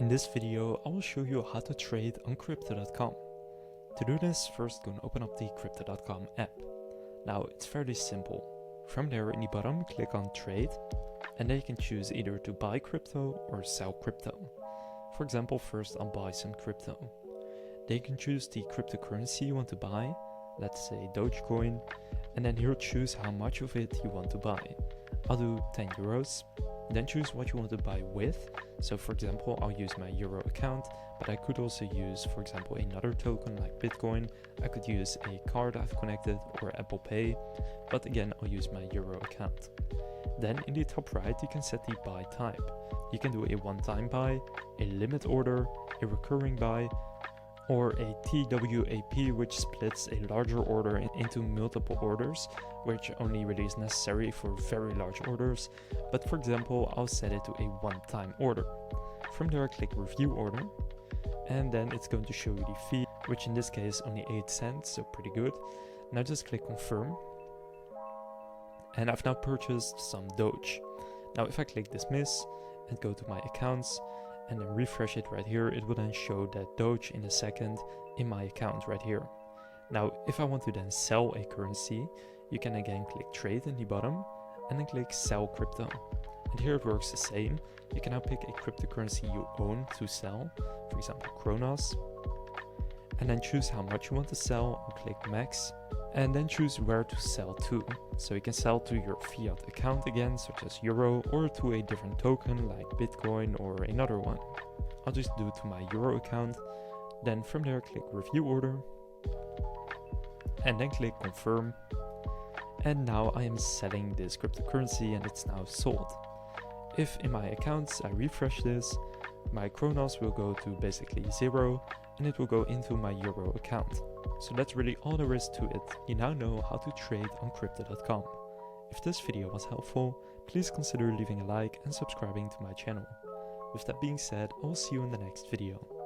In this video, I will show you how to trade on Crypto.com. To do this, first go and open up the Crypto.com app. Now, it's fairly simple. From there, in the bottom, click on Trade, and then you can choose either to buy crypto or sell crypto. For example, first I'll buy some crypto. Then you can choose the cryptocurrency you want to buy, let's say Dogecoin, and then here choose how much of it you want to buy. I'll do 10 euros. Then choose what you want to buy with. So for example, I'll use my Euro account, but I could also use, for example, another token like Bitcoin. I could use a card I've connected or Apple Pay, but again, I'll use my Euro account. Then in the top right, you can set the buy type. You can do a one-time buy, a limit order, a recurring buy, or a TWAP, which splits a larger order into multiple orders, which only really is necessary for very large orders. But for example, I'll set it to a one-time order. From there, click review order, and then it's going to show you the fee, which in this case only 8 cents, so pretty good. Now just click confirm. And I've now purchased some Doge. Now if I click dismiss and go to my accounts, and then refresh it right here, it will then show that Doge in a second in my account right here. Now, if I want to then sell a currency, you can again click trade in the bottom and then click sell crypto. And here it works the same. You can now pick a cryptocurrency you own to sell, for example, Kronos, and then choose how much you want to sell and click max, and then choose where to sell to. So you can sell to your fiat account again, such as Euro, or to a different token like Bitcoin or another one. I'll just do it to my Euro account. Then from there, click review order, and then click confirm. And now I am selling this cryptocurrency and it's now sold. If in my accounts I refresh this, my Kronos will go to basically 0 and it will go into my Euro account. So that's really all there is to it. You now know how to trade on Crypto.com. If this video was helpful, please consider leaving a like and subscribing to my channel. With that being said, I will see you in the next video.